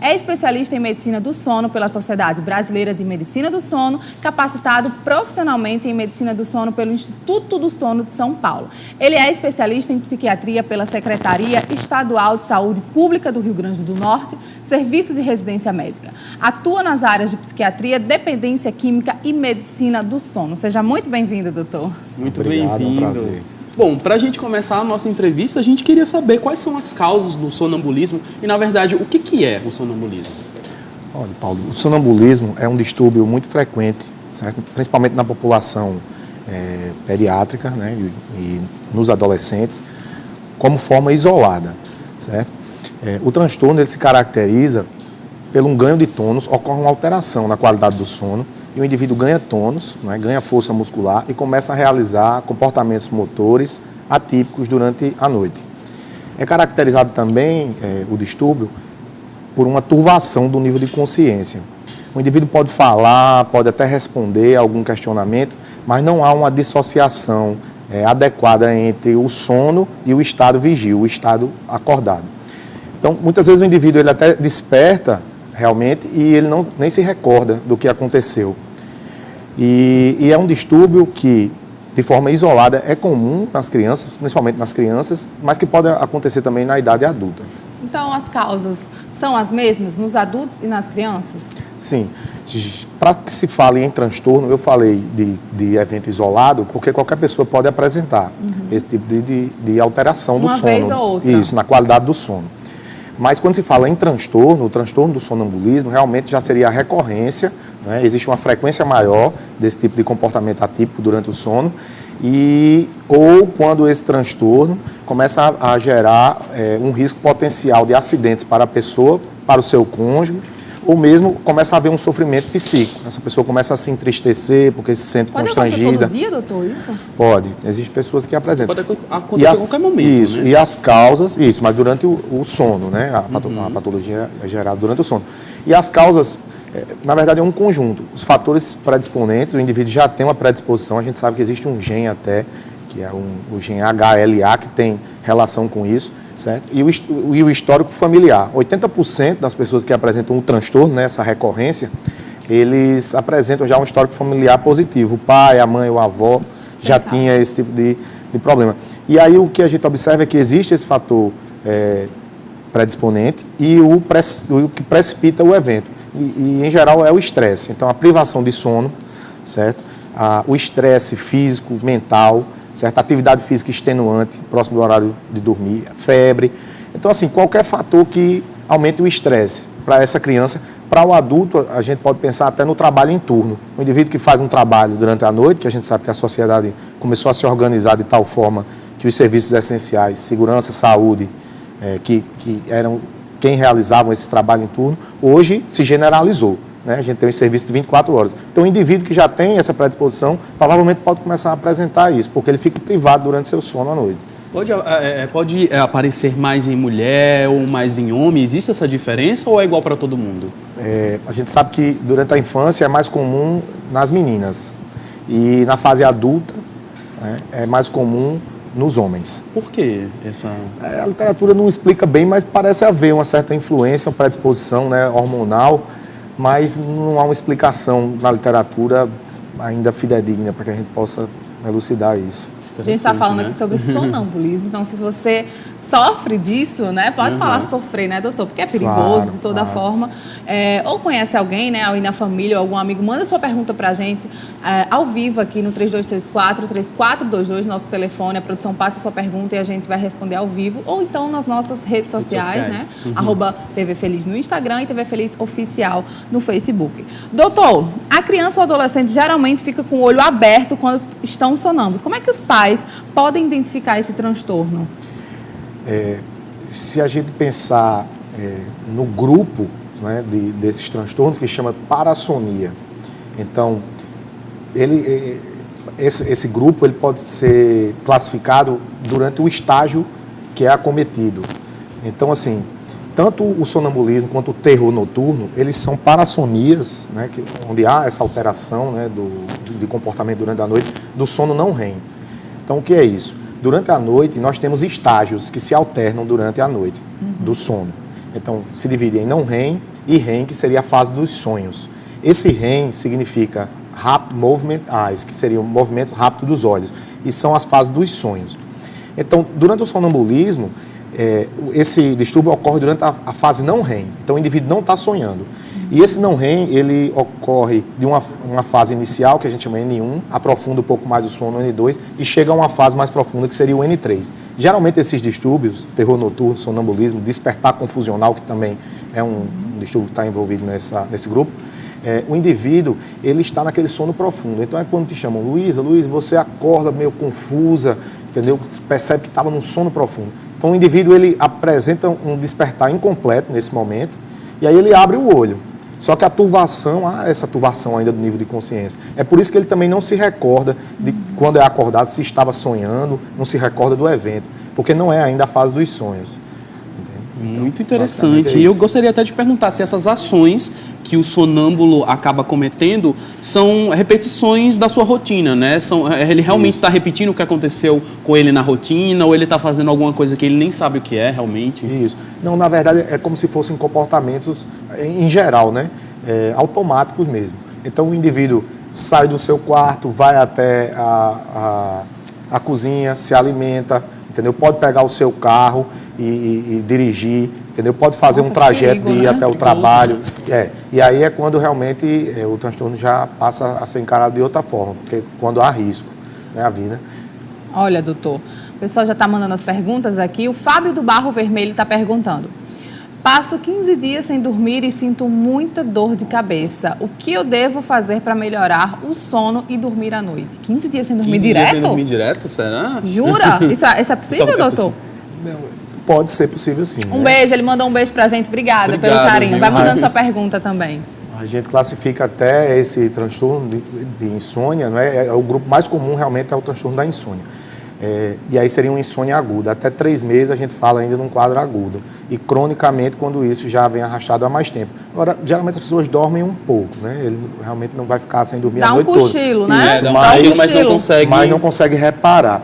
É especialista em medicina do sono pela Sociedade Brasileira de Medicina do Sono, capacitado profissionalmente em medicina do sono pelo Instituto do Sono de São Paulo. Ele é especialista em psiquiatria pela Secretaria Estadual de Saúde Pública do Rio Grande do Norte, Serviço de Residência Médica. Atua nas áreas de psiquiatria, dependência química e medicina do sono. Seja muito bem-vindo, doutor. Muito bem-vindo. É um prazer. Bom, para a gente começar a nossa entrevista, a gente queria saber quais são as causas do sonambulismo e, na verdade, o que é o sonambulismo? Olha, Paulo, o sonambulismo é um distúrbio muito frequente, certo? Principalmente na população pediátrica, né, e nos adolescentes, como forma isolada, certo? O transtorno ele se caracteriza pelo um ganho de tônus, ocorre uma alteração na qualidade do sono, e o indivíduo ganha tônus, né, ganha força muscular e começa a realizar comportamentos motores atípicos durante a noite. É caracterizado também o distúrbio por uma turvação do nível de consciência. O indivíduo pode falar, pode até responder a algum questionamento, mas não há uma dissociação adequada entre o sono e o estado vigil, o estado acordado. Então, muitas vezes o indivíduo ele até desperta realmente e ele nem se recorda do que aconteceu. E é um distúrbio que, de forma isolada, é comum nas crianças, principalmente nas crianças, mas que pode acontecer também na idade adulta. Então, as causas são as mesmas nos adultos e nas crianças? Sim. Para que se fale em transtorno, eu falei de evento isolado, porque qualquer pessoa pode apresentar esse tipo de alteração do sono. Uma vez ou outra. Isso, na qualidade do sono. Mas quando se fala em transtorno, o transtorno do sonambulismo realmente já seria a recorrência, né? Existe uma frequência maior desse tipo de comportamento atípico durante o sono, ou quando esse transtorno começa a gerar um risco potencial de acidentes para a pessoa, para o seu cônjuge, ou mesmo começa a haver um sofrimento psíquico. Essa pessoa começa a se entristecer porque se sente constrangida. Pode acontecer todo dia, doutor, isso? Pode. Existem pessoas que apresentam. Pode acontecer a qualquer momento, isso, né? E as causas, isso, mas durante o sono, né? A patologia é gerada durante o sono. E as causas, na verdade, é um conjunto. Os fatores predisponentes, o indivíduo já tem uma predisposição, a gente sabe que existe um gene até, que é o gene HLA, que tem relação com isso. Certo? E o histórico familiar. 80% das pessoas que apresentam um transtorno, né, essa recorrência, eles apresentam já um histórico familiar positivo. O pai, a mãe, o avô já tinha esse tipo de problema. E aí o que a gente observa é que existe esse fator predisponente e o que precipita o evento. E em geral é o estresse. Então a privação de sono, certo? O estresse físico, mental, certa atividade física extenuante, próximo do horário de dormir, febre. Então, assim, qualquer fator que aumente o estresse para essa criança. Para o adulto, a gente pode pensar até no trabalho em turno. O indivíduo que faz um trabalho durante a noite, que a gente sabe que a sociedade começou a se organizar de tal forma que os serviços essenciais, segurança, saúde, que eram quem realizavam esse trabalho em turno, hoje se generalizou. Né? A gente tem um serviço de 24 horas. Então, o indivíduo que já tem essa predisposição, provavelmente pode começar a apresentar isso, porque ele fica privado durante seu sono à noite. Pode aparecer mais em mulher ou mais em homem? Existe essa diferença ou é igual para todo mundo? A gente sabe que durante a infância é mais comum nas meninas. E na fase adulta, né, é mais comum nos homens. Por que essa... A literatura não explica bem, mas parece haver uma certa influência, uma predisposição, né, hormonal, mas não há uma explicação na literatura ainda fidedigna para que a gente possa elucidar isso. A gente está falando aqui sobre sonambulismo, então se você sofre disso, né? Pode falar sofrer, né, doutor? Porque é perigoso de toda forma. Ou conhece alguém, né, aí na família ou algum amigo, manda sua pergunta pra gente ao vivo aqui no 3234-3422, nosso telefone. A produção passa a sua pergunta e a gente vai responder ao vivo. Ou então nas nossas redes sociais, né? @TV Feliz no Instagram e TV Feliz Oficial no Facebook. Doutor, a criança ou adolescente geralmente fica com o olho aberto quando estão sonâmbulos. Como é que os pais podem identificar esse transtorno? Se a gente pensar no grupo, né, desses transtornos, que chama parassonia, então esse grupo ele pode ser classificado durante o estágio que é acometido. Então, assim, tanto o sonambulismo quanto o terror noturno, eles são parassonias, né, onde há essa alteração, né, de comportamento durante a noite, do sono não REM. Então, o que é isso? Durante a noite, nós temos estágios que se alternam durante a noite do sono. Então, se divide em não REM e REM, que seria a fase dos sonhos. Esse REM significa Rapid Movement Eyes, que seria o movimento rápido dos olhos, e são as fases dos sonhos. Então, durante o sonambulismo, esse distúrbio ocorre durante a fase não REM. Então, o indivíduo não está sonhando. E esse não REM, ele ocorre de uma fase inicial, que a gente chama N1, aprofunda um pouco mais o sono no N2 e chega a uma fase mais profunda, que seria o N3. Geralmente, esses distúrbios, terror noturno, sonambulismo, despertar confusional, que também é um distúrbio que está envolvido nesse grupo, o indivíduo, ele está naquele sono profundo. Então, é quando te chamam, Luísa, você acorda meio confusa, entendeu? Percebe que estava num sono profundo. Então, o indivíduo, ele apresenta um despertar incompleto nesse momento, e aí ele abre o olho. Só que a turvação, há essa turvação ainda do nível de consciência. É por isso que ele também não se recorda de quando é acordado, se estava sonhando, não se recorda do evento, porque não é ainda a fase dos sonhos. Então, muito interessante. E eu gostaria até de perguntar se essas ações que o sonâmbulo acaba cometendo são repetições da sua rotina, né? Ele realmente está repetindo o que aconteceu com ele na rotina, ou ele está fazendo alguma coisa que ele nem sabe o que é realmente? Isso. Não, na verdade, é como se fossem comportamentos, em geral, né? Automáticos mesmo. Então, o indivíduo sai do seu quarto, vai até a cozinha, se alimenta, entendeu? Pode pegar o seu carro e dirigir, entendeu? Pode fazer um trajeto de ir até o trabalho. E aí é quando realmente o transtorno já passa a ser encarado de outra forma, porque quando há risco, né, à vida. Olha, doutor, o pessoal já está mandando as perguntas aqui. O Fábio do Barro Vermelho está perguntando: passo 15 dias sem dormir e sinto muita dor de cabeça. O que eu devo fazer para melhorar o sono e dormir à noite? 15 dias sem dormir 15 direto? Dias sem dormir direto, será? Jura? Isso é possível, doutor? Pode ser possível, sim. Um beijo, ele mandou um beijo pra gente. Obrigada pelo carinho. Vai mandando sua pergunta também. A gente classifica até esse transtorno de insônia, né? O grupo mais comum realmente é o transtorno da insônia. E aí seria uma insônia aguda. Até 3 meses a gente fala ainda num quadro agudo. E cronicamente, quando isso já vem arrastado há mais tempo. Agora, geralmente as pessoas dormem um pouco, né? Ele realmente não vai ficar sem dormir a noite toda. Dá um cochilo, né? Isso, mas não consegue reparar.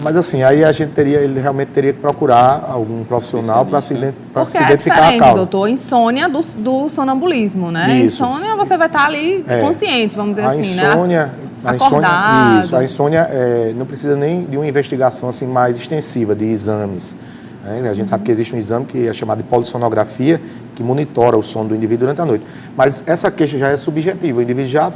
Mas assim, aí ele realmente teria que procurar algum profissional para se identificar a causa. Doutor, insônia do sonambulismo, né? Isso. Insônia, você vai estar ali consciente, vamos dizer assim, insônia, né? Acordado. A insônia não precisa nem de uma investigação assim mais extensiva, de exames. Né? A gente sabe que existe um exame que é chamado de polissonografia, que monitora o sono do indivíduo durante a noite. Mas essa queixa já é subjetiva, o indivíduo já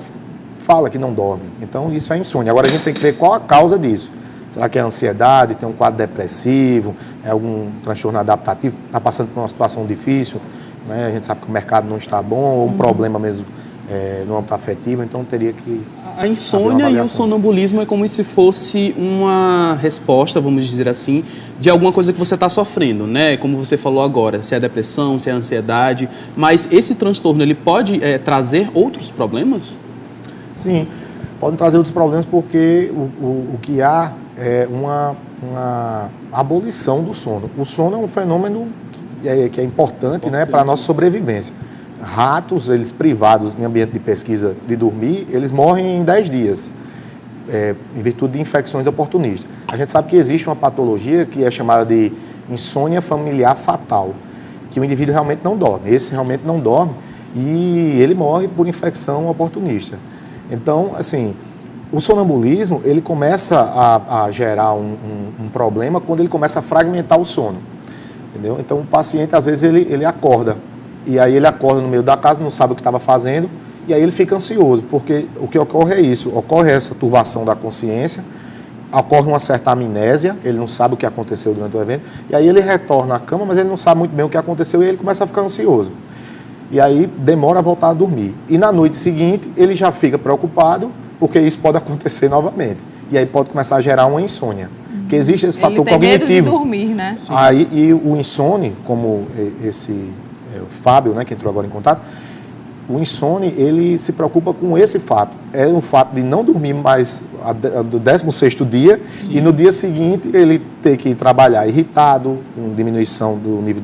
fala que não dorme. Então, isso é insônia. Agora, a gente tem que ver qual a causa disso. Será que é ansiedade, tem um quadro depressivo, é algum transtorno adaptativo, está passando por uma situação difícil, né? A gente sabe que o mercado não está bom, ou um problema mesmo no âmbito afetivo, então teria que... A insônia e o sonambulismo é como se fosse uma resposta, vamos dizer assim, de alguma coisa que você está sofrendo, né? Como você falou agora, se é depressão, se é ansiedade, mas esse transtorno, ele pode trazer outros problemas? Sim, pode trazer outros problemas porque o que há é uma abolição do sono. O sono é um fenômeno que é importante, né, para a nossa sobrevivência. Ratos, eles privados em ambiente de pesquisa de dormir, eles morrem em 10 dias, em virtude de infecções oportunistas. A gente sabe que existe uma patologia que é chamada de insônia familiar fatal, que o indivíduo realmente não dorme. Esse realmente não dorme e ele morre por infecção oportunista. Então, assim, o sonambulismo, ele começa a gerar um problema quando ele começa a fragmentar o sono, entendeu? Então, o paciente, às vezes, ele acorda, e aí ele acorda no meio da casa, não sabe o que estava fazendo, e aí ele fica ansioso, porque o que ocorre é isso, ocorre essa turvação da consciência, ocorre uma certa amnésia, ele não sabe o que aconteceu durante o evento, e aí ele retorna à cama, mas ele não sabe muito bem o que aconteceu, e ele começa a ficar ansioso. E aí demora a voltar a dormir. E na noite seguinte, ele já fica preocupado, porque isso pode acontecer novamente. E aí pode começar a gerar uma insônia. Porque existe esse fator cognitivo. Medo de dormir, né? Aí, e o insone, como o Fábio, né, que entrou agora em contato, o insone, ele se preocupa com esse fato. É o fato de não dormir mais do 16º dia. Sim. E no dia seguinte ele ter que trabalhar irritado, com diminuição do nível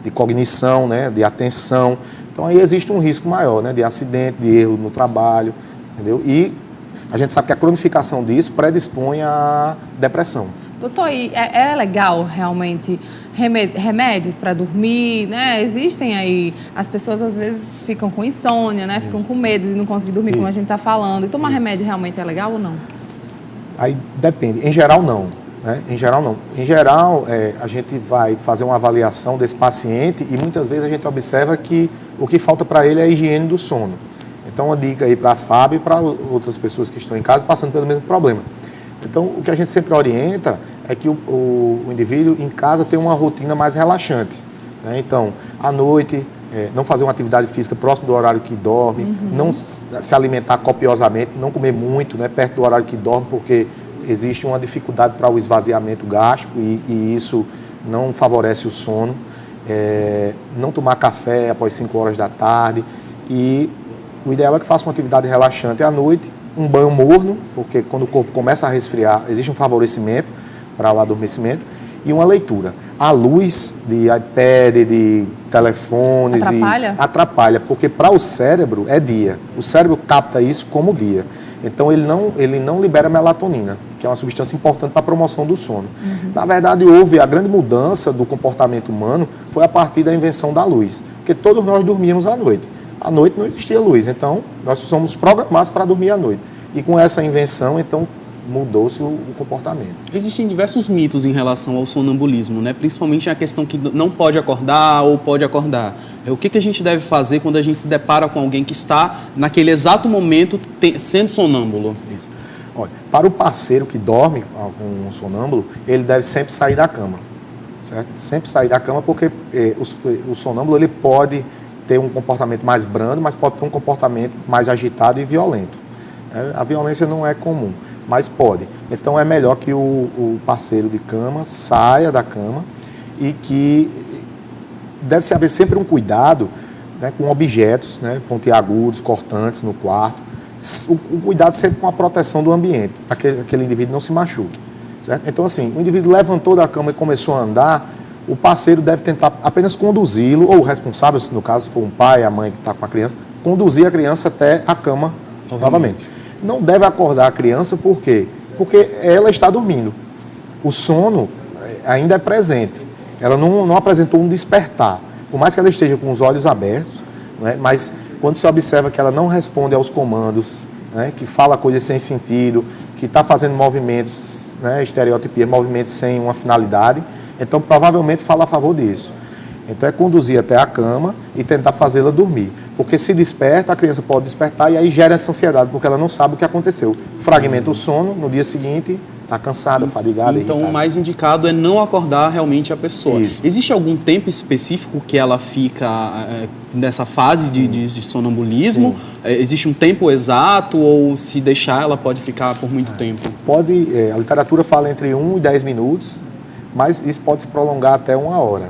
de cognição, né, de atenção. Então aí existe um risco maior, né, de acidente, de erro no trabalho, entendeu? E a gente sabe que a cronificação disso predispõe à depressão. Doutor, e é legal realmente remédios para dormir, né? Existem aí, as pessoas às vezes ficam com insônia, né? Ficam com medo de não conseguir dormir, como a gente está falando. E tomar remédio realmente é legal ou não? Aí depende. Em geral, não. Né? Em geral, não. Em geral, a gente vai fazer uma avaliação desse paciente e muitas vezes a gente observa que o que falta para ele é a higiene do sono. Então, uma dica aí para a Fábio e para outras pessoas que estão em casa passando pelo mesmo problema. Então, o que a gente sempre orienta é que o indivíduo em casa tenha uma rotina mais relaxante. Né? Então, à noite, não fazer uma atividade física próximo do horário que dorme, não se alimentar copiosamente, não comer muito, né, perto do horário que dorme, porque existe uma dificuldade para o esvaziamento gástrico e isso não favorece o sono. Não tomar café após 5 horas da tarde e o ideal é que faça uma atividade relaxante à noite, um banho morno, porque quando o corpo começa a resfriar, existe um favorecimento para o adormecimento, e uma leitura. A luz de iPad, de telefones... Atrapalha, porque para o cérebro é dia. O cérebro capta isso como dia. Então, ele não libera melatonina, que é uma substância importante para a promoção do sono. Na verdade, houve a grande mudança do comportamento humano, foi a partir da invenção da luz. Porque todos nós dormíamos à noite. À noite não existia luz, então nós somos programados para dormir à noite. E com essa invenção, então, mudou-se o comportamento. Existem diversos mitos em relação ao sonambulismo, né? Principalmente a questão que não pode acordar ou pode acordar. O que a gente deve fazer quando a gente se depara com alguém que está, naquele exato momento, sendo sonâmbulo? Isso. Olha, para o parceiro que dorme com um sonâmbulo, ele deve sempre sair da cama, certo? Sempre sair da cama, porque o sonâmbulo ele pode ter um comportamento mais brando, mas pode ter um comportamento mais agitado e violento. A violência não é comum, mas pode. Então é melhor que o parceiro de cama saia da cama e que deve-se haver sempre um cuidado, né, com objetos, né, pontiagudos, cortantes no quarto. O cuidado sempre com a proteção do ambiente, para que aquele indivíduo não se machuque. Certo? Então, assim, o indivíduo levantou da cama e começou a andar, o parceiro deve tentar apenas conduzi-lo, ou o responsável, se no caso for um pai, a mãe que está com a criança, conduzir a criança até a cama novamente. Não deve acordar a criança, por quê? Porque ela está dormindo. O sono ainda é presente. Ela não apresentou um despertar. Por mais que ela esteja com os olhos abertos, né, mas quando se observa que ela não responde aos comandos, né, que fala coisas sem sentido, que está fazendo movimentos, né, estereotipias, movimentos sem uma finalidade, então provavelmente fala a favor disso. Então é conduzir até a cama e tentar fazê-la dormir. Porque se desperta, a criança pode despertar e aí gera essa ansiedade, porque ela não sabe o que aconteceu. Fragmenta o sono, no dia seguinte está cansada, fadigada, então irritada. O mais indicado é não acordar realmente a pessoa. Isso. Existe algum tempo específico que ela fica nessa fase de sonambulismo? Existe um tempo exato ou se deixar ela pode ficar por muito tempo? Pode, a literatura fala entre 1 e 10 minutos, mas isso pode se prolongar até 1 hora.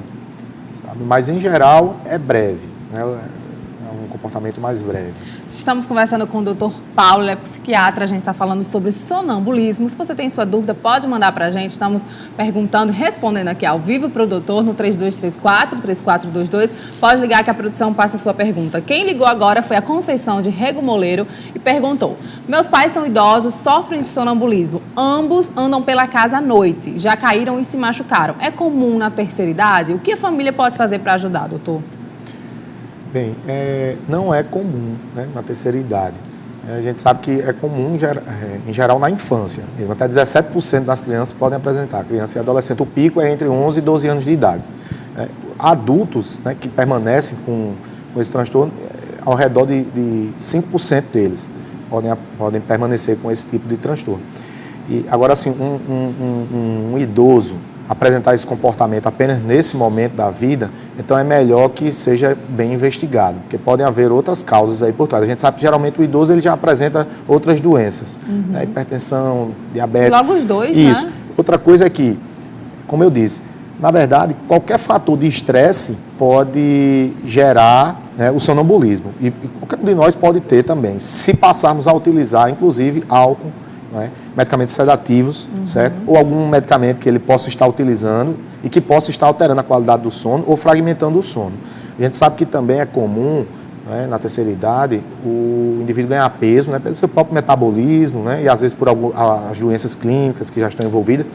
Sabe? Mas em geral é breve, né? É um comportamento mais breve. Estamos conversando com o Dr. Paulo, ele é psiquiatra, a gente está falando sobre sonambulismo. Se você tem sua dúvida, pode mandar para a gente. Estamos perguntando, respondendo aqui ao vivo para o doutor no 3234-3422. Pode ligar que a produção passa a sua pergunta. Quem ligou agora foi a Conceição de Rego Moleiro e perguntou: meus pais são idosos, sofrem de sonambulismo. Ambos andam pela casa à noite, já caíram e se machucaram. É comum na terceira idade? O que a família pode fazer para ajudar, doutor? Bem, não é comum, né, na terceira idade. A gente sabe que é comum em geral na infância. Mesmo até 17% das crianças podem apresentar. Criança e adolescente, o pico é entre 11 e 12 anos de idade. Adultos, né, que permanecem com esse transtorno, ao redor de 5% deles podem permanecer com esse tipo de transtorno. E agora, assim, um idoso apresentar esse comportamento apenas nesse momento da vida, então é melhor que seja bem investigado, porque podem haver outras causas aí por trás. A gente sabe que geralmente o idoso ele já apresenta outras doenças, né? Hipertensão, diabetes. Logo os dois, isso. Né? Outra coisa é que, como eu disse, na verdade, qualquer fator de estresse pode gerar, né, o sonambulismo. E qualquer um de nós pode ter também, se passarmos a utilizar, inclusive, álcool, né, medicamentos sedativos, certo? Ou algum medicamento que ele possa estar utilizando e que possa estar alterando a qualidade do sono ou fragmentando o sono. A gente sabe que também é comum, né, na terceira idade, o indivíduo ganhar peso, né, pelo seu próprio metabolismo, né, e às vezes por as doenças clínicas que já estão envolvidas.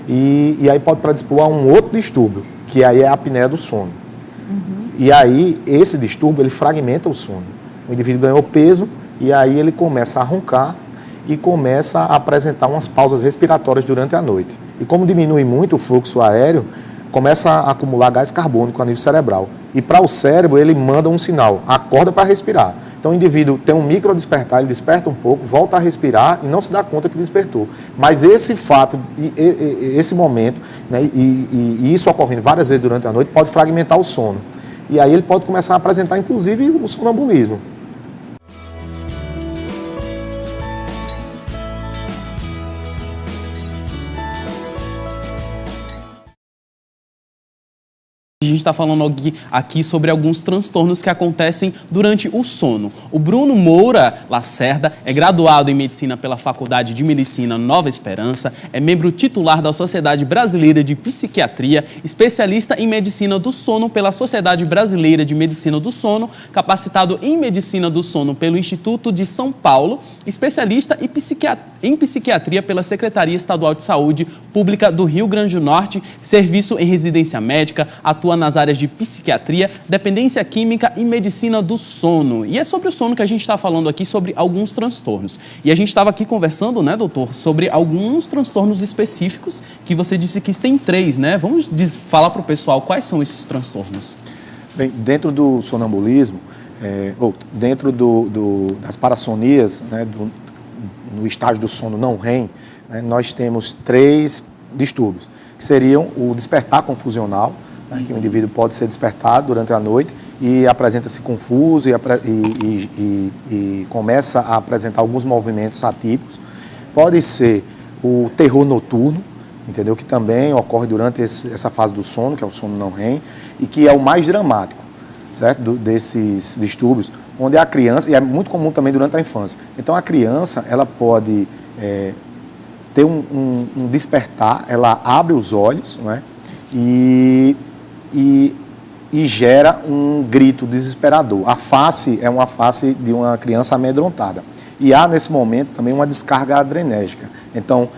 E aí pode predispor a um outro distúrbio, que aí é a apneia do sono. E aí, esse distúrbio, ele fragmenta o sono. O indivíduo ganhou peso e aí ele começa a roncar e começa a apresentar umas pausas respiratórias durante a noite. E como diminui muito o fluxo aéreo, começa a acumular gás carbônico a nível cerebral. E para o cérebro, ele manda um sinal, acorda para respirar. Então o indivíduo tem um micro despertar, ele desperta um pouco, volta a respirar e não se dá conta que despertou. Mas esse fato, esse momento, né, e isso ocorrendo várias vezes durante a noite, pode fragmentar o sono. E aí ele pode começar a apresentar, inclusive, o sonambulismo. A gente está falando aqui sobre alguns transtornos que acontecem durante o sono. O Bruno Moura Lacerda é graduado em Medicina pela Faculdade de Medicina Nova Esperança, é membro titular da Sociedade Brasileira de Psiquiatria, especialista em Medicina do Sono pela Sociedade Brasileira de Medicina do Sono, capacitado em Medicina do Sono pelo Instituto de São Paulo, especialista em Psiquiatria pela Secretaria Estadual de Saúde Pública do Rio Grande do Norte, serviço em residência médica, atua nas áreas de psiquiatria, dependência química e medicina do sono. E é sobre o sono que a gente está falando aqui, sobre alguns transtornos. E a gente estava aqui conversando, né, doutor, sobre alguns transtornos específicos, que você disse que tem 3, né? Vamos falar para o pessoal quais são esses transtornos. Bem, dentro do sonambulismo, dentro das parassonias, né, no estágio do sono não REM, né, nós temos 3 distúrbios, que seriam o despertar confusional, né, que o indivíduo pode ser despertado durante a noite e apresenta-se confuso e começa a apresentar alguns movimentos atípicos. Pode ser o terror noturno, entendeu? Que também ocorre durante essa fase do sono, que é o sono não REM, e que é o mais dramático, certo? Desses distúrbios, onde a criança, e é muito comum também durante a infância, então a criança, ela pode ter um despertar, ela abre os olhos, não é? E gera um grito desesperador. A face é uma face de uma criança amedrontada. E há, nesse momento, também uma descarga adrenérgica. Então,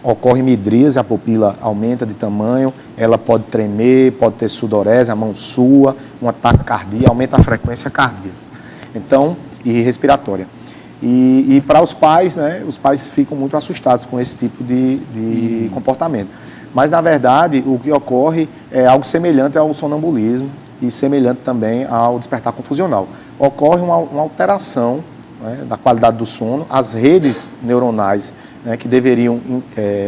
ocorre midríase, a pupila aumenta de tamanho, ela pode tremer, pode ter sudorese, a mão sua, um ataque cardíaco, aumenta a frequência cardíaca. Então, e respiratória. E para os pais, né, os pais ficam muito assustados com esse tipo de comportamento. Mas, na verdade, o que ocorre é algo semelhante ao sonambulismo e semelhante também ao despertar confusional. Ocorre uma alteração, né, da qualidade do sono, as redes neuronais, né, que deveriam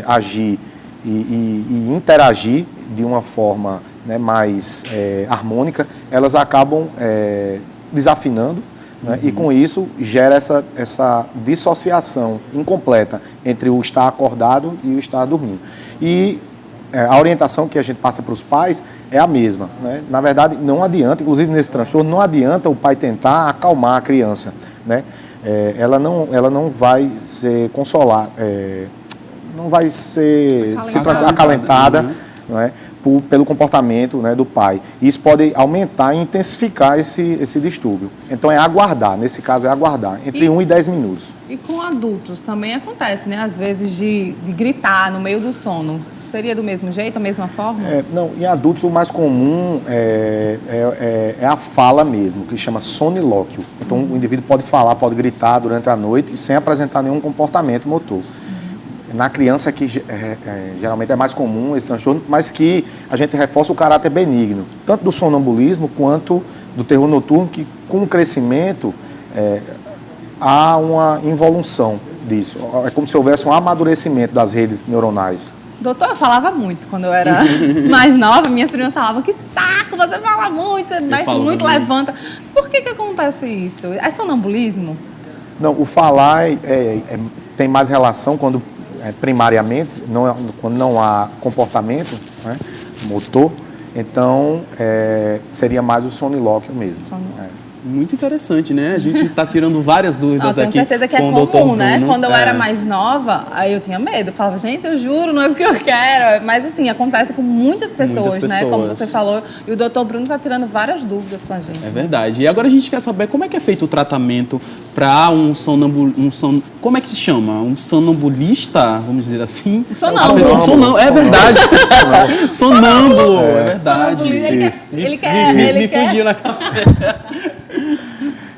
agir e interagir de uma forma, né, mais harmônica, elas acabam desafinando, né, e com isso gera essa dissociação incompleta entre o estar acordado e o estar dormindo. E a orientação que a gente passa para os pais é a mesma, né? Na verdade, não adianta, inclusive nesse transtorno, não adianta o pai tentar acalmar a criança, né? Ela não vai ser não vai ser acalentada, não é? Pelo comportamento, né, do pai. Isso pode aumentar e intensificar esse distúrbio. Então é aguardar, nesse caso é aguardar, entre 1 e 10 minutos. E com adultos também acontece, né? Às vezes de gritar no meio do sono. Seria do mesmo jeito, da mesma forma? Não, em adultos o mais comum é a fala mesmo, que chama sonilóquio. Então o indivíduo pode falar, pode gritar durante a noite sem apresentar nenhum comportamento motor. Na criança que geralmente é mais comum esse transtorno, mas que a gente reforça o caráter benigno, tanto do sonambulismo quanto do terror noturno, que com o crescimento há uma involução disso. É como se houvesse um amadurecimento das redes neuronais. Doutor, eu falava muito quando eu era mais nova. Minhas primas falavam, que saco, você fala muito, você mexe muito, levanta. Por que acontece isso? É sonambulismo? Não, o falar tem mais relação quando, primariamente, quando não há comportamento, né, motor, então seria mais o sonilóquio mesmo. Muito interessante, né? A gente está tirando várias dúvidas aqui. Com certeza que é comum, né? Quando eu era mais nova, aí eu tinha medo. Eu falava, gente, eu juro, não é porque eu quero. Mas assim, acontece com muitas pessoas, né? Como você falou. E o doutor Bruno está tirando várias dúvidas com a gente. É verdade. E agora a gente quer saber como é que é feito o tratamento para como é que se chama? Um sonambulista, vamos dizer assim? Sonâmbulo. É verdade. Sonâmbulo, é verdade. Ele quer. Fugiu na cabeça.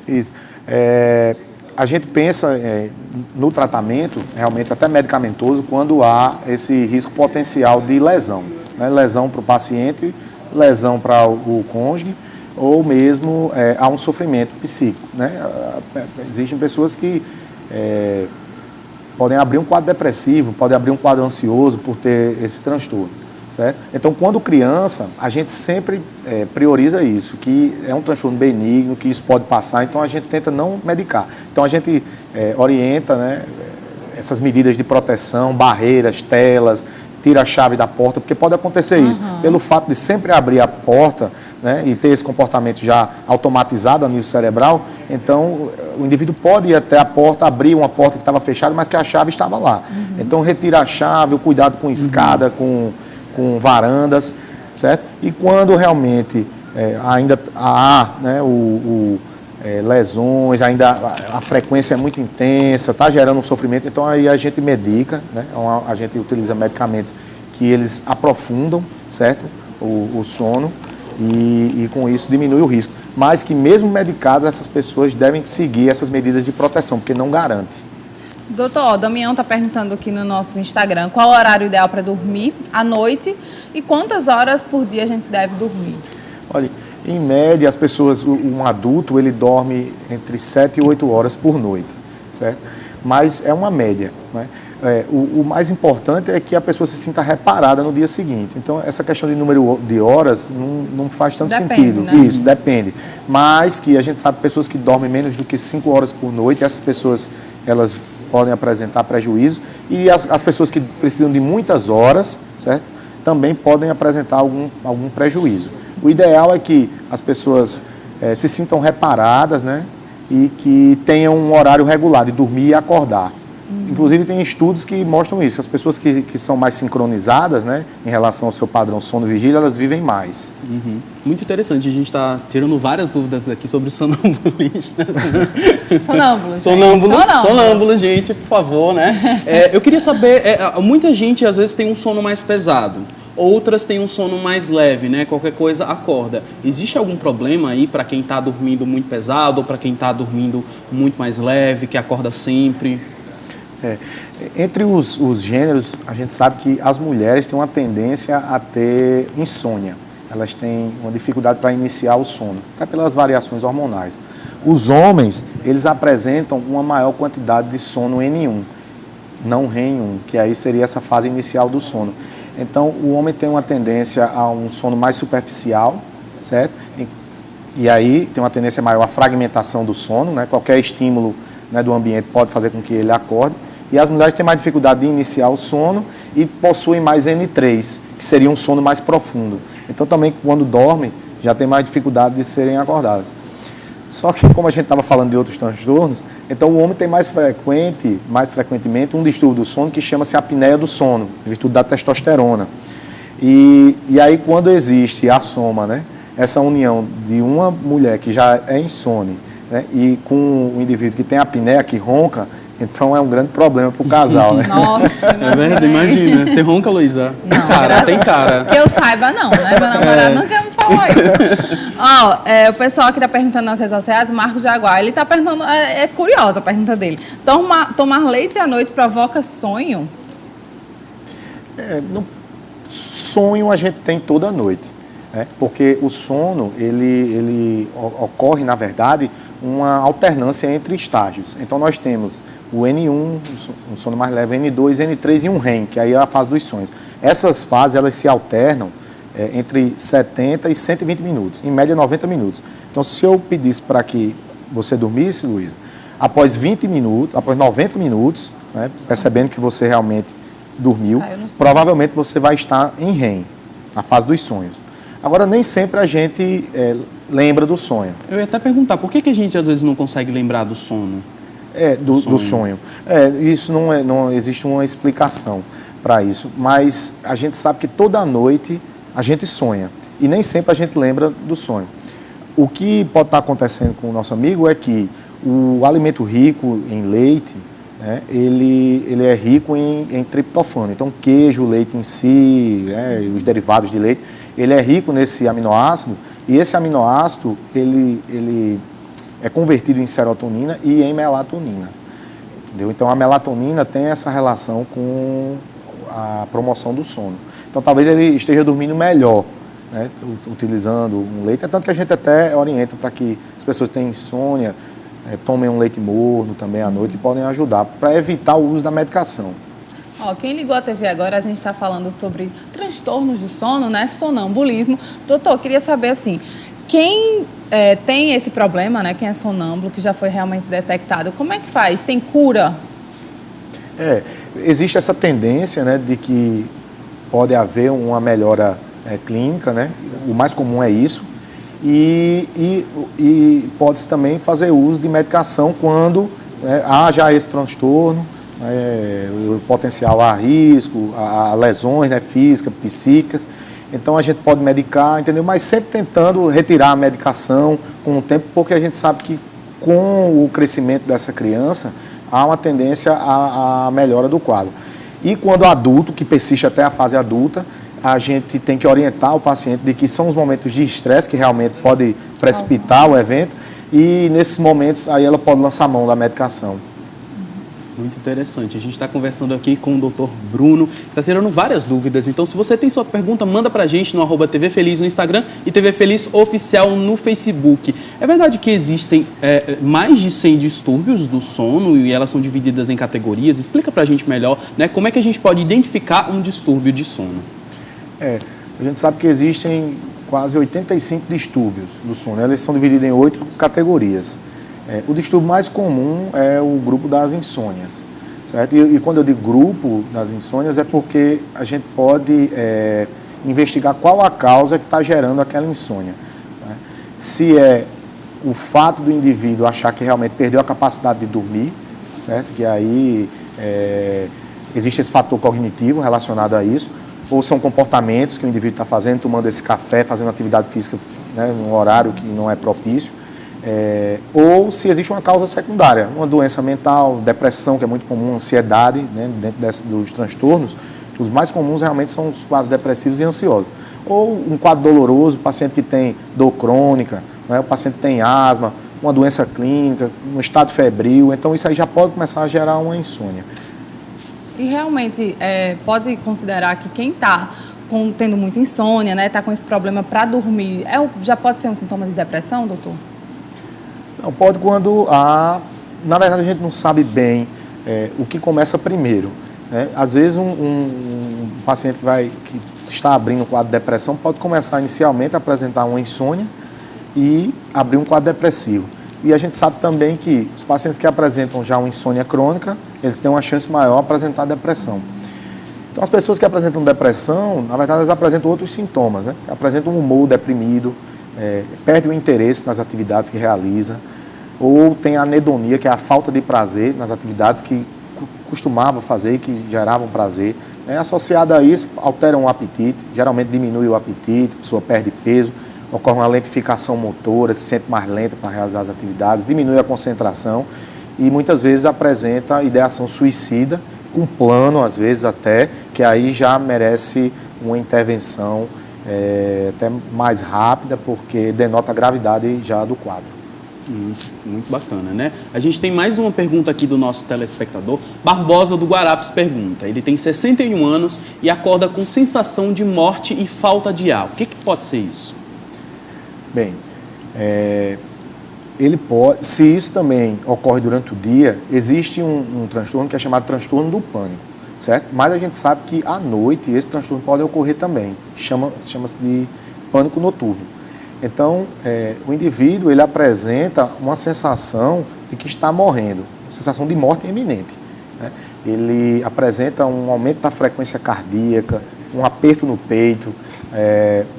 Isso. A gente pensa no tratamento, realmente até medicamentoso, quando há esse risco potencial de lesão. Né? Lesão para o paciente, lesão para o cônjuge, ou mesmo há um sofrimento psíquico. Né? Existem pessoas que podem abrir um quadro depressivo, podem abrir um quadro ansioso por ter esse transtorno. Certo? Então, quando criança, a gente sempre prioriza isso, que é um transtorno benigno, que isso pode passar, então a gente tenta não medicar. Então, a gente orienta, né, essas medidas de proteção, barreiras, telas, tira a chave da porta, porque pode acontecer isso. Pelo fato de sempre abrir a porta, né, e ter esse comportamento já automatizado a nível cerebral, então o indivíduo pode ir até a porta, abrir uma porta que estava fechada, mas que a chave estava lá. Então, retira a chave, o cuidado com escada, com varandas, certo? E quando realmente ainda há, né, lesões, ainda a frequência é muito intensa, está gerando um sofrimento, então aí a gente medica, né? A gente utiliza medicamentos que eles aprofundam, certo? O sono e com isso diminui o risco. Mas que mesmo medicadas, essas pessoas devem seguir essas medidas de proteção, porque não garante. Doutor, o Damião está perguntando aqui no nosso Instagram qual o horário ideal para dormir à noite e quantas horas por dia a gente deve dormir. Olha, em média, as pessoas, um adulto, ele dorme entre 7 e 8 horas por noite, certo? Mas é uma média, né? O mais importante é que a pessoa se sinta reparada no dia seguinte. Então, essa questão de número de horas não faz tanto sentido. Né? Isso, depende. Mas que a gente sabe pessoas que dormem menos do que 5 horas por noite, essas pessoas, elas podem apresentar prejuízo, e as pessoas que precisam de muitas horas, certo? Também podem apresentar algum prejuízo. O ideal é que as pessoas se sintam reparadas, né? E que tenham um horário regular de dormir e acordar. Inclusive, tem estudos que mostram isso. As pessoas que são mais sincronizadas, né, em relação ao seu padrão sono-vigília, elas vivem mais. Muito interessante. A gente está tirando várias dúvidas aqui sobre sonambulista. Sonâmbulo, gente, por favor, né? Eu queria saber, muita gente às vezes tem um sono mais pesado. Outras têm um sono mais leve, né? Qualquer coisa acorda. Existe algum problema aí para quem está dormindo muito pesado ou para quem está dormindo muito mais leve, que acorda sempre? Entre os gêneros, a gente sabe que as mulheres têm uma tendência a ter insônia. Elas têm uma dificuldade para iniciar o sono, até pelas variações hormonais. Os homens, eles apresentam uma maior quantidade de sono N1, não REM1, que aí seria essa fase inicial do sono. Então, o homem tem uma tendência a um sono mais superficial, certo? E aí tem uma tendência maior à fragmentação do sono, né? Qualquer estímulo, né, do ambiente pode fazer com que ele acorde. E as mulheres têm mais dificuldade de iniciar o sono e possuem mais N3, que seria um sono mais profundo. Então, também, quando dormem, já tem mais dificuldade de serem acordadas. Só que, como a gente estava falando de outros transtornos, então o homem tem mais frequentemente um distúrbio do sono que chama-se apneia do sono, em virtude da testosterona. E aí, quando existe a soma, né, essa união de uma mulher que já é insone, né, e com um indivíduo que tem apneia, que ronca, então é um grande problema para o casal, né? Nossa, imagina. Você ronca, Luísa? Não, tem cara. Que eu saiba não, né? Meu namorado não quer me falar isso. O pessoal que está perguntando nas redes sociais, o Marcos Jaguar, ele está perguntando, é curiosa a pergunta dele. Tomar leite à noite provoca sonho? Sonho a gente tem toda noite, né? Porque o sono, ele ocorre, na verdade, uma alternância entre estágios. Então, nós temos o N1, um sono mais leve, N2, N3 e um REM, que aí é a fase dos sonhos. Essas fases, elas se alternam entre 70 e 120 minutos, em média 90 minutos. Então, se eu pedisse para que você dormisse, Luísa, após 20 minutos, após 90 minutos, né, percebendo que você realmente dormiu, provavelmente você vai estar em REM, na fase dos sonhos. Agora, nem sempre a gente lembra do sonho. Eu ia até perguntar, por que a gente às vezes não consegue lembrar do sono? Do sonho. Isso não existe uma explicação para isso, mas a gente sabe que toda noite a gente sonha e nem sempre a gente lembra do sonho. O que pode estar acontecendo com o nosso amigo é que o alimento rico em leite, né, ele é rico em triptofano. Então, queijo, leite em si, os derivados de leite, ele é rico nesse aminoácido, e esse aminoácido ele é convertido em serotonina e em melatonina. Entendeu? Então, a melatonina tem essa relação com a promoção do sono. Então, talvez ele esteja dormindo melhor, né, utilizando um leite. É tanto que a gente até orienta para que as pessoas que têm insônia tomem um leite morno também à noite, e podem ajudar para evitar o uso da medicação. Quem ligou a TV agora, a gente está falando sobre transtornos do sono, né, sonambulismo. Doutor, queria saber assim, quem tem esse problema, né, quem é sonâmbulo, que já foi realmente detectado, como é que faz? Tem cura? Existe essa tendência, né, de que pode haver uma melhora clínica, né? O mais comum é isso. E pode-se também fazer uso de medicação quando há já esse transtorno, o potencial a risco, a lesões, né, físicas, psíquicas. Então a gente pode medicar, entendeu? Mas sempre tentando retirar a medicação com o tempo, porque a gente sabe que com o crescimento dessa criança há uma tendência à melhora do quadro. E quando adulto, que persiste até a fase adulta, a gente tem que orientar o paciente de que são os momentos de estresse que realmente pode precipitar o evento, e nesses momentos aí ela pode lançar mão da medicação. Muito interessante. A gente está conversando aqui com o Dr. Bruno, que está tirando várias dúvidas. Então, se você tem sua pergunta, manda para a gente no @TV Feliz no Instagram e TV Feliz Oficial no Facebook. É verdade que existem mais de 100 distúrbios do sono e elas são divididas em categorias? Explica para a gente melhor, né, como é que a gente pode identificar um distúrbio de sono. A gente sabe que existem quase 85 distúrbios do sono. Eles são divididos em 8 categorias. O distúrbio mais comum é o grupo das insônias, certo? E quando eu digo grupo das insônias é porque a gente pode investigar qual a causa que está gerando aquela insônia, né? Se é o fato do indivíduo achar que realmente perdeu a capacidade de dormir, certo? Que aí existe esse fator cognitivo relacionado a isso, ou são comportamentos que o indivíduo está fazendo, tomando esse café, fazendo atividade física, né, num horário que não é propício, ou se existe uma causa secundária, uma doença mental, depressão, que é muito comum, ansiedade, né, dentro dos transtornos. Os mais comuns realmente são os quadros depressivos e ansiosos. Ou um quadro doloroso, o paciente que tem dor crônica, né, o paciente que tem asma, uma doença clínica, um estado febril, então isso aí já pode começar a gerar uma insônia. E realmente pode considerar que quem está tendo muita insônia, né, está com esse problema para dormir, já pode ser um sintoma de depressão, doutor? Não, pode quando na verdade a gente não sabe bem o que começa primeiro, né? Às vezes um paciente que está abrindo um quadro de depressão pode começar inicialmente a apresentar uma insônia e abrir um quadro depressivo. E a gente sabe também que os pacientes que apresentam já uma insônia crônica, eles têm uma chance maior de apresentar depressão. Então, as pessoas que apresentam depressão, na verdade, elas apresentam outros sintomas, né? Apresentam um humor deprimido, perde o interesse nas atividades que realiza, ou tem a anedonia, que é a falta de prazer nas atividades que costumava fazer e que geravam prazer. Associada a isso, alteram o apetite, geralmente diminui o apetite, a pessoa perde peso, ocorre uma lentificação motora, se sente mais lenta para realizar as atividades, diminui a concentração e muitas vezes apresenta ideação suicida, com plano, às vezes até, que aí já merece uma intervenção até mais rápida, porque denota a gravidade já do quadro. Muito bacana, né? A gente tem mais uma pergunta aqui do nosso telespectador. Barbosa do Guarapes pergunta. Ele tem 61 anos e acorda com sensação de morte e falta de ar. O que pode ser isso? Bem, ele pode, se isso também ocorre durante o dia, existe um transtorno que é chamado transtorno do pânico, certo? Mas a gente sabe que à noite esse transtorno pode ocorrer também, chama-se de pânico noturno. Então, o indivíduo ele apresenta uma sensação de que está morrendo, uma sensação de morte iminente, né? ele apresenta um aumento da frequência cardíaca, um aperto no peito,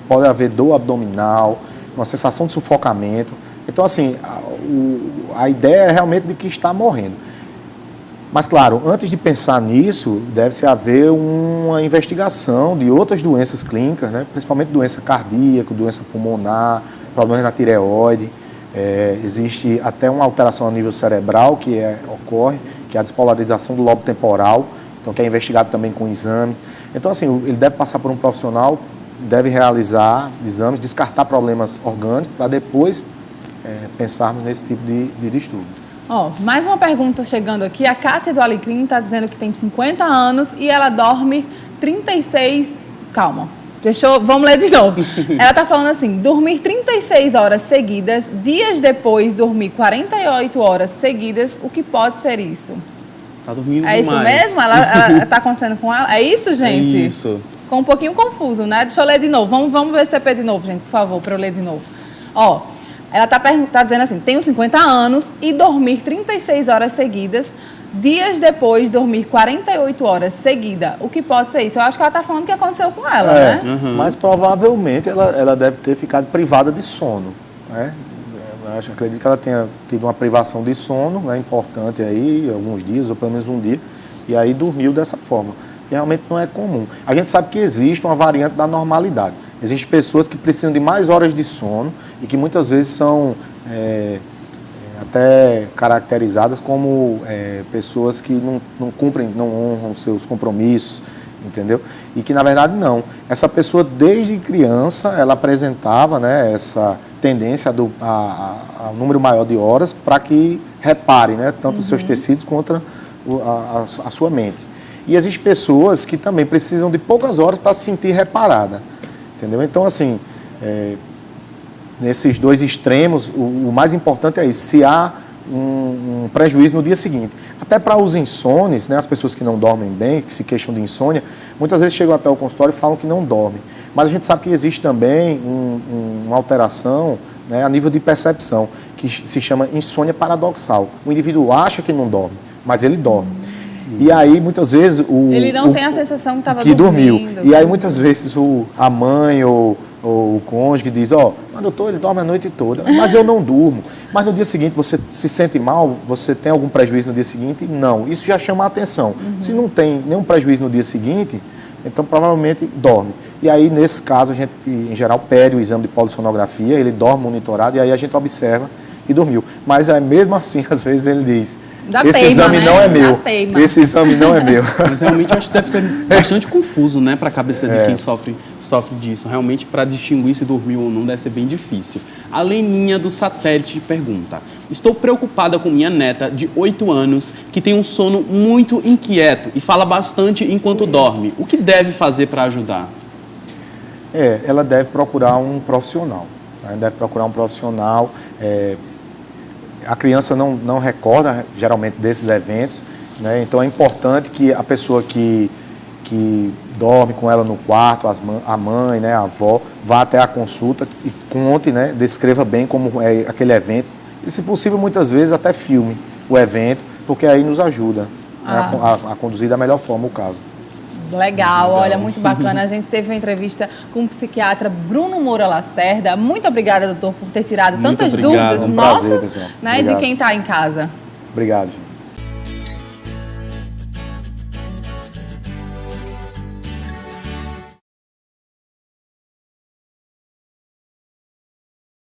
pode haver dor abdominal, uma sensação de sufocamento. Então, assim, a ideia é realmente de que está morrendo. Mas, claro, antes de pensar nisso, deve-se haver uma investigação de outras doenças clínicas, né? Principalmente doença cardíaca, doença pulmonar, problemas na tireoide. Existe até uma alteração a nível cerebral que ocorre, que é a despolarização do lobo temporal, então que é investigado também com exame. Então, assim, ele deve passar por um profissional, deve realizar exames, descartar problemas orgânicos, para depois pensarmos nesse tipo de distúrbio. Mais uma pergunta chegando aqui. A Kátia do Alecrim está dizendo que tem 50 anos e ela dorme 36... Calma, vamos ler de novo. Ela está falando assim, dormir 36 horas seguidas, dias depois dormir 48 horas seguidas, o que pode ser isso? Tá dormindo demais. É isso mesmo? Ela tá acontecendo com ela? É isso, gente? É isso. Ficou um pouquinho confuso, né? Deixa eu ler de novo. Vamos ver se TP de novo, gente, por favor, para eu ler de novo. Ela tá dizendo assim, tenho 50 anos e dormir 36 horas seguidas, dias depois dormir 48 horas seguida. O que pode ser isso? Eu acho que ela está falando o que aconteceu com ela, né? Mas provavelmente ela deve ter ficado privada de sono, né? Acredito que ela tenha tido uma privação de sono, né, importante aí, alguns dias, ou pelo menos um dia, e aí dormiu dessa forma. Realmente não é comum. A gente sabe que existe uma variante da normalidade. Existem pessoas que precisam de mais horas de sono e que muitas vezes são até caracterizadas como pessoas que não cumprem, não honram seus compromissos, entendeu? E que, na verdade, não. Essa pessoa, desde criança, ela apresentava, né, essa tendência a um número maior de horas para que repare, né, tanto os seus tecidos quanto a sua mente. E existem pessoas que também precisam de poucas horas para se sentir reparada, entendeu? Então, assim, nesses dois extremos, o mais importante é isso, se há um prejuízo no dia seguinte. Até para os insones, né, as pessoas que não dormem bem, que se queixam de insônia, muitas vezes chegam até o consultório e falam que não dormem. Mas a gente sabe que existe também uma alteração, né, a nível de percepção, que se chama insônia paradoxal. O indivíduo acha que não dorme, mas ele dorme. E aí, muitas vezes... ele não tem a sensação que estava dormindo. E aí, muitas vezes, a mãe ou o cônjuge diz, mas doutor, ele dorme a noite toda, mas eu não durmo. Mas no dia seguinte você se sente mal, você tem algum prejuízo no dia seguinte? Não. Isso já chama a atenção. Se não tem nenhum prejuízo no dia seguinte, então provavelmente dorme. E aí, nesse caso, a gente, em geral, pede o exame de polissonografia, ele dorme monitorado e aí a gente observa e dormiu. Mas mesmo assim, às vezes ele diz... Esse exame não é meu. Esse exame não é meu. Mas realmente eu acho que deve ser bastante confuso, né, para a cabeça de quem sofre disso. Realmente, para distinguir se dormiu ou não, deve ser bem difícil. A Leninha do Satélite pergunta: estou preocupada com minha neta de 8 anos que tem um sono muito inquieto e fala bastante enquanto dorme. O que deve fazer para ajudar? Ela deve procurar um profissional. Né? Deve procurar um profissional. A criança não recorda, geralmente, desses eventos, né? Então é importante que a pessoa que dorme com ela no quarto, a mãe, né, a avó, vá até a consulta e conte, né, descreva bem como é aquele evento. E, se possível, muitas vezes até filme o evento, porque aí nos ajuda, né, a conduzir da melhor forma o caso. Legal, olha, muito bacana. A gente teve uma entrevista com o psiquiatra Bruno Moura Lacerda. Muito obrigada, doutor, por ter tirado tantas dúvidas nossas, né, de quem está em casa. Obrigado, gente.